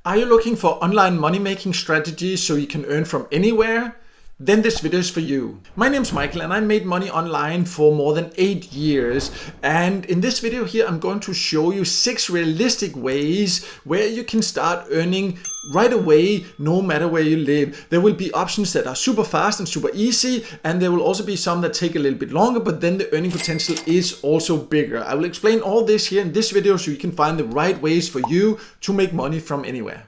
Are you looking for online money-making strategies so you can earn from anywhere? Then this video is for you. My name's Michael and I made money online for more than 8 years. And in this video here, I'm going to show you 6 realistic ways where you can start earning right away, no matter where you live. There will be options that are super fast and super easy, and there will also be some that take a little bit longer, but then the earning potential is also bigger. I will explain all this here in this video so you can find the right ways for you to make money from anywhere.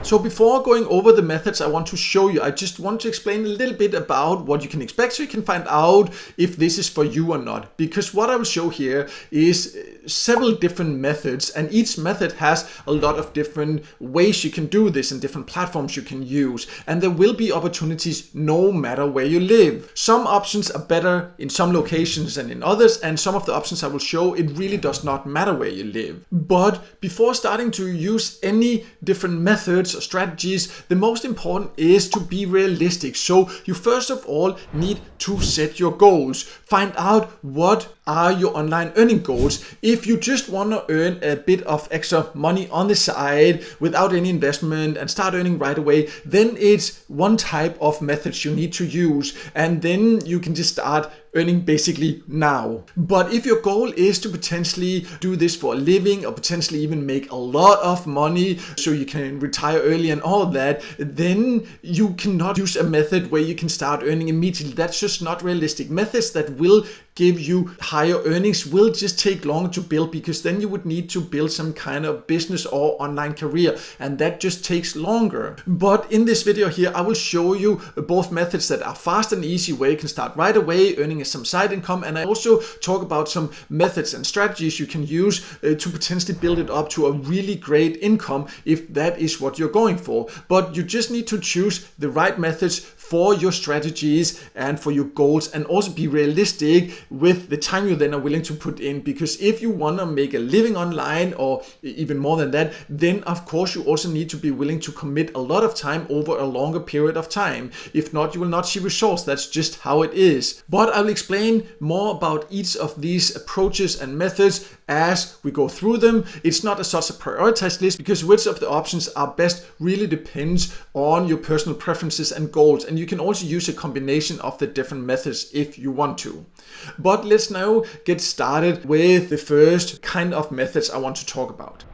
So before going over the methods I want to show you, I just want to explain a little bit about what you can expect so you can find out if this is for you or not. Because what I will show here is several different methods, and each method has a lot of different ways you can do this and different platforms you can use. And there will be opportunities no matter where you live. Some options are better in some locations than in others, and some of the options I will show, it really does not matter where you live. But before starting to use any different methods or strategies, the most important is to be realistic. So you first of all need to set your goals. Find out what are your online earning goals. If you just want to earn a bit of extra money on the side without any investment and start earning right away, then it's one type of methods you need to use, and then you can just start earning basically now. But if your goal is to potentially do this for a living or potentially even make a lot of money so you can retire early and all that, then you cannot use a method where you can start earning immediately. That's just not realistic. Methods that will give you higher earnings will just take longer to build, because then you would need to build some kind of business or online career, and that just takes longer. But in this video here, I will show you both methods that are fast and easy where you can start right away earning some side income, and I also talk about some methods and strategies you can use to potentially build it up to a really great income if that is what you're going for. But you just need to choose the right methods for your strategies and for your goals, and also be realistic with the time you then are willing to put in. Because if you want to make a living online, or even more than that, then of course you also need to be willing to commit a lot of time over a longer period of time. If not, you will not see results. That's just how it is. But I will explain more about each of these approaches and methods as we go through them. It's not such a prioritized list, because which of the options are best really depends on your personal preferences and goals, and you can also use a combination of the different methods if you want to. But let's now get started with the first kind of methods I want to talk about.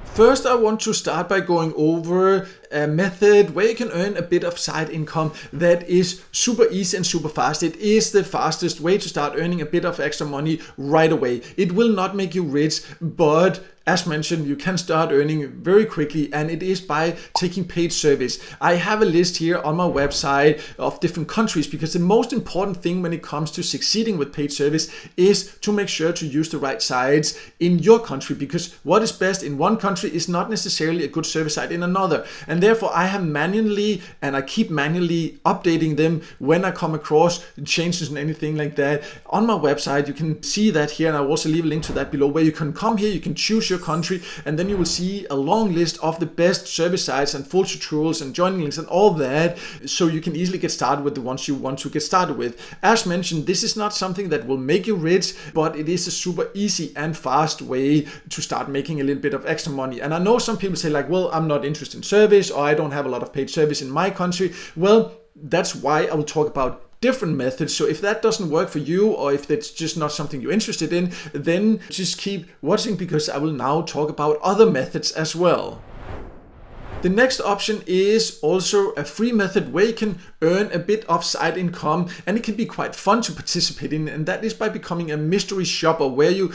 First, I want to start by going over a method where you can earn a bit of side income that is super easy and super fast. It is the fastest way to start earning a bit of extra money right away. It will not make you rich, but as mentioned, you can start earning very quickly, and it is by taking paid service. I have a list here on my website of different countries, because the most important thing when it comes to succeeding with paid service is to make sure to use the right sites in your country, because what is best in one country is not necessarily a good service site in another. And therefore I have manually, and I keep manually updating them when I come across changes and anything like that. On my website, you can see that here, and I'll also leave a link to that below, where you can come here, you can choose your country, and then you will see a long list of the best service sites and full tutorials and joining links and all that, so you can easily get started with the ones you want to get started with. As mentioned, this is not something that will make you rich, but it is a super easy and fast way to start making a little bit of extra money. And I know some people say like, well, I'm not interested in service, or I don't have a lot of paid service in my country. Well, that's why I will talk about different methods. So if that doesn't work for you, or if that's just not something you're interested in, then just keep watching, because I will now talk about other methods as well. The next option is also a free method where you can earn a bit of side income, and it can be quite fun to participate in, and that is by becoming a mystery shopper, where you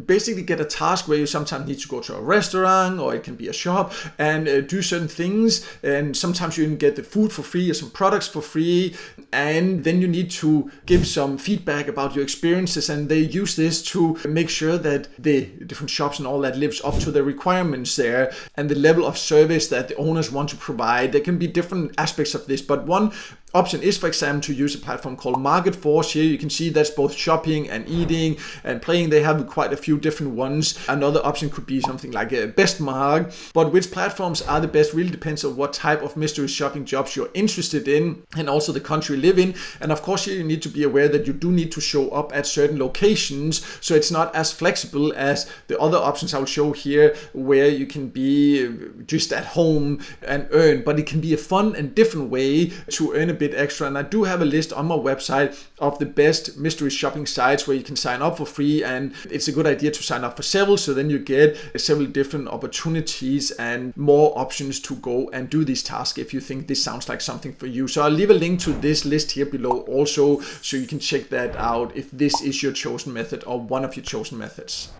basically get a task where you sometimes need to go to a restaurant, or it can be a shop, and do certain things, and sometimes you even get the food for free or some products for free, and then you need to give some feedback about your experiences, and they use this to make sure that the different shops and all that lives up to the requirements there and the level of service that the owners want to provide. There can be different aspects of this, but one option is, for example, to use a platform called MarketForce. Here you can see that's both shopping and eating and playing. They have quite a few different ones. Another option could be something like a Bestmark. But which platforms are the best really depends on what type of mystery shopping jobs you're interested in and also the country you live in. And of course, here you need to be aware that you do need to show up at certain locations. So it's not as flexible as the other options I'll show here, where you can be just at home and earn. But it can be a fun and different way to earn a bit extra. And I do have a list on my website of the best mystery shopping sites where you can sign up for free, and it's a good idea to sign up for several, so then you get several different opportunities and more options to go and do these tasks if you think this sounds like something for you. So I'll leave a link to this list here below also, so you can check that out if this is your chosen method or one of your chosen methods.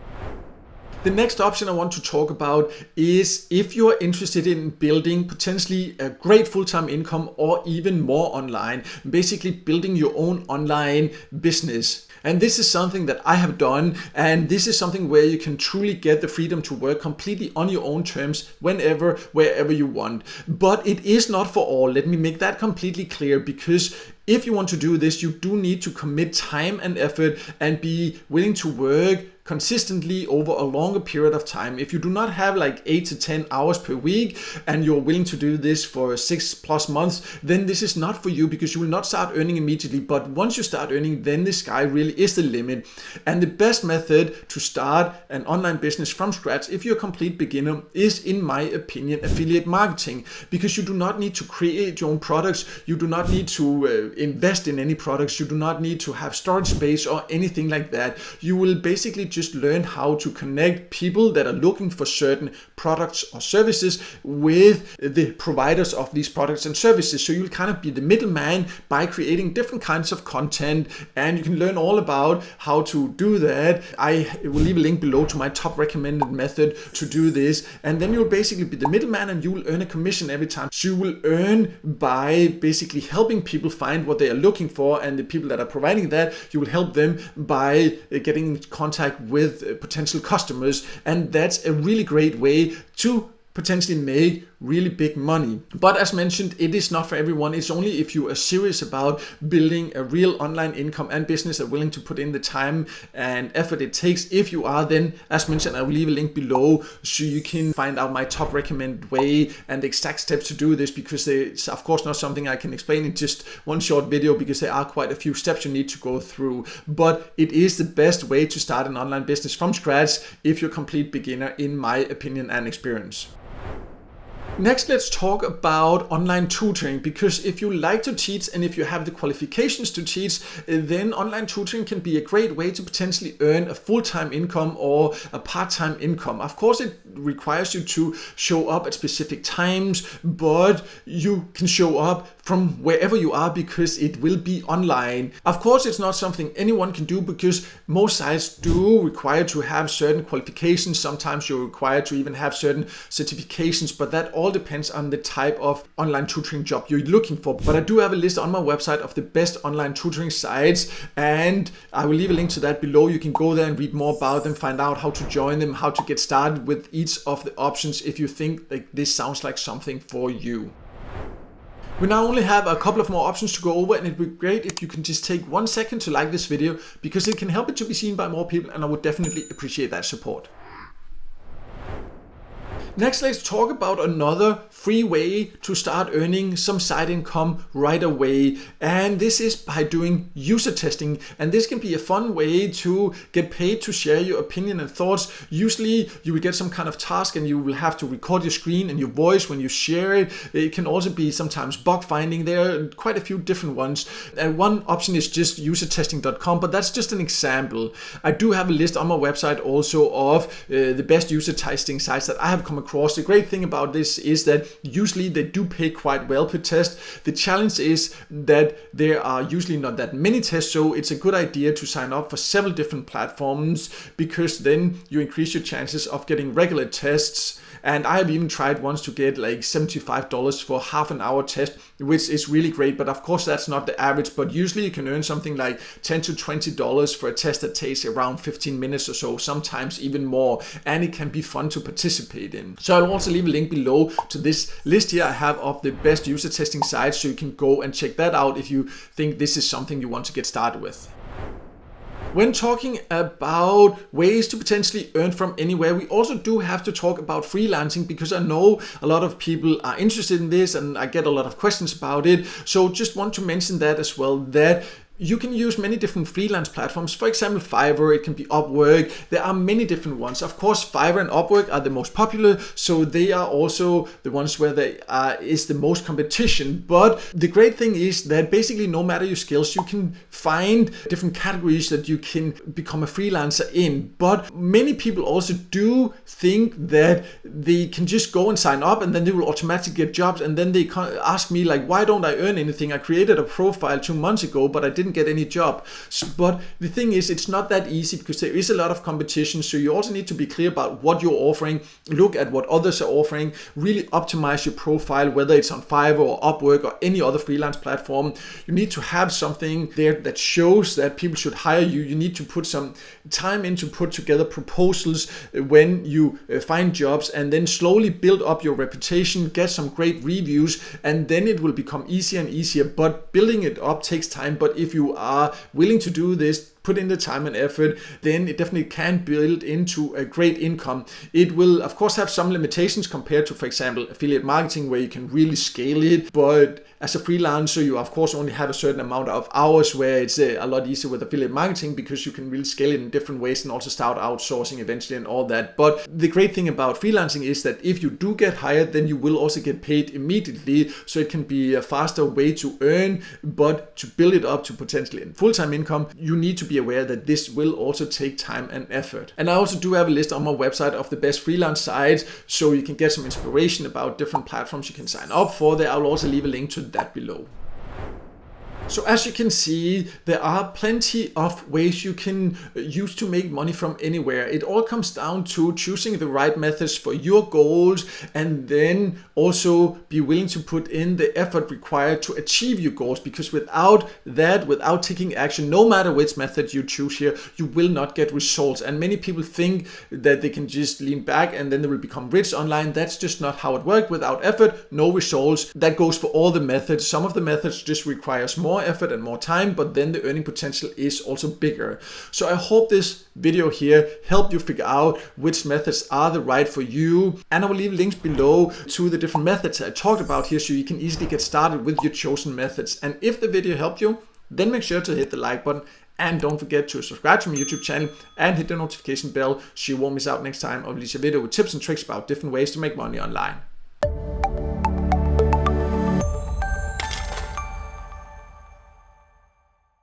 The next option I want to talk about is if you are interested in building potentially a great full-time income or even more online, basically building your own online business. And this is something that I have done, and this is something where you can truly get the freedom to work completely on your own terms whenever, wherever you want. But it is not for all. Let me make that completely clear, because if you want to do this, you do need to commit time and effort and be willing to work consistently over a longer period of time. If you do not have like 8 to 10 hours per week and you're willing to do this for 6+ months, then this is not for you, because you will not start earning immediately. But once you start earning, then the sky really is the limit. And the best method to start an online business from scratch, if you're a complete beginner, is, in my opinion, affiliate marketing, because you do not need to create your own products. You do not need to invest in any products. You do not need to have storage space or anything like that. You will basically just learn how to connect people that are looking for certain products or services with the providers of these products and services. So you'll kind of be the middleman by creating different kinds of content, and you can learn all about how to do that. I will leave a link below to my top recommended method to do this, and then you'll basically be the middleman and you will earn a commission every time. So you will earn by basically helping people find what they are looking for, and the people that are providing that, you will help them by getting in contact with potential customers. And that's a really great way to potentially make really big money. But as mentioned, it is not for everyone. It's only if you are serious about building a real online income and business, are willing to put in the time and effort it takes. If you are, then as mentioned, I will leave a link below so you can find out my top recommended way and the exact steps to do this, because it's of course not something I can explain in just one short video, because there are quite a few steps you need to go through. But it is the best way to start an online business from scratch if you're a complete beginner, in my opinion and experience. Next, let's talk about online tutoring, because if you like to teach and if you have the qualifications to teach, then online tutoring can be a great way to potentially earn a full-time income or a part-time income. Of course, it requires you to show up at specific times, but you can show up from wherever you are because it will be online. Of course, it's not something anyone can do, because most sites do require to have certain qualifications. Sometimes you're required to even have certain certifications, but that all depends on the type of online tutoring job you're looking for. But I do have a list on my website of the best online tutoring sites, and I will leave a link to that below. You can go there and read more about them, find out how to join them, how to get started with each of the options if you think that this sounds like something for you. We now only have a couple of more options to go over, and it'd be great if you can just take 1 second to like this video, because it can help it to be seen by more people, and I would definitely appreciate that support. Next, let's talk about another free way to start earning some side income right away. And this is by doing user testing. And this can be a fun way to get paid to share your opinion and thoughts. Usually you will get some kind of task and you will have to record your screen and your voice when you share it. It can also be sometimes bug finding. There are quite a few different ones. And one option is just usertesting.com, but that's just an example. I do have a list on my website also of the best user testing sites that I have come across. The great thing about this is that usually they do pay quite well per test. The challenge is that there are usually not that many tests, so it's a good idea to sign up for several different platforms, because then you increase your chances of getting regular tests. And I have even tried once to get like $75 for half an hour test, which is really great. But of course, that's not the average. But usually you can earn something like $10 to $20 for a test that takes around 15 minutes or so, sometimes even more. And it can be fun to participate in. So I'll also leave a link below to this list here I have of the best user testing sites, so you can go and check that out if you think this is something you want to get started with. When talking about ways to potentially earn from anywhere, we also do have to talk about freelancing, because I know a lot of people are interested in this and I get a lot of questions about it. So just want to mention that as well, that you can use many different freelance platforms. For example, Fiverr, it can be Upwork. There are many different ones. Of course, Fiverr and Upwork are the most popular, so they are also the ones where there is the most competition. But the great thing is that basically no matter your skills, you can find different categories that you can become a freelancer in. But many people also do think that they can just go and sign up and then they will automatically get jobs. And then they ask me like, why don't I earn anything? I created a profile 2 months ago, but I didn't get any job. But the thing is, it's not that easy, because there is a lot of competition. So you also need to be clear about what you're offering, look at what others are offering, really optimize your profile, whether it's on Fiverr or Upwork or any other freelance platform. You need to have something there that shows that people should hire you. You need to put some time in to put together proposals when you find jobs, and then slowly build up your reputation, get some great reviews, and then it will become easier and easier. But building it up takes time. But if you are willing to do this, put in the time and effort, then it definitely can build into a great income. It will of course have some limitations compared to, for example, affiliate marketing, where you can really scale it. But as a freelancer, you of course only have a certain amount of hours, where it's a lot easier with affiliate marketing, because you can really scale it in different ways and also start outsourcing eventually and all that. But the great thing about freelancing is that if you do get hired, then you will also get paid immediately. So it can be a faster way to earn. But to build it up to potentially a full-time income, you need to be aware that this will also take time and effort. And I also do have a list on my website of the best freelance sites, so you can get some inspiration about different platforms you can sign up for. There, I'll also leave a link to that below. So as you can see, there are plenty of ways you can use to make money from anywhere. It all comes down to choosing the right methods for your goals, and then also be willing to put in the effort required to achieve your goals, because without that, without taking action, no matter which method you choose here, you will not get results. And many people think that they can just lean back and then they will become rich online. That's just not how it works. Without effort, no results. That goes for all the methods. Some of the methods just requires more effort and more time, but then the earning potential is also bigger. So I hope this video here helped you figure out which methods are the right for you, and I will leave links below to the different methods I talked about here, so you can easily get started with your chosen methods. And if the video helped you, then make sure to hit the like button, and don't forget to subscribe to my YouTube channel and hit the notification bell so you won't miss out next time I release a video with tips and tricks about different ways to make money online.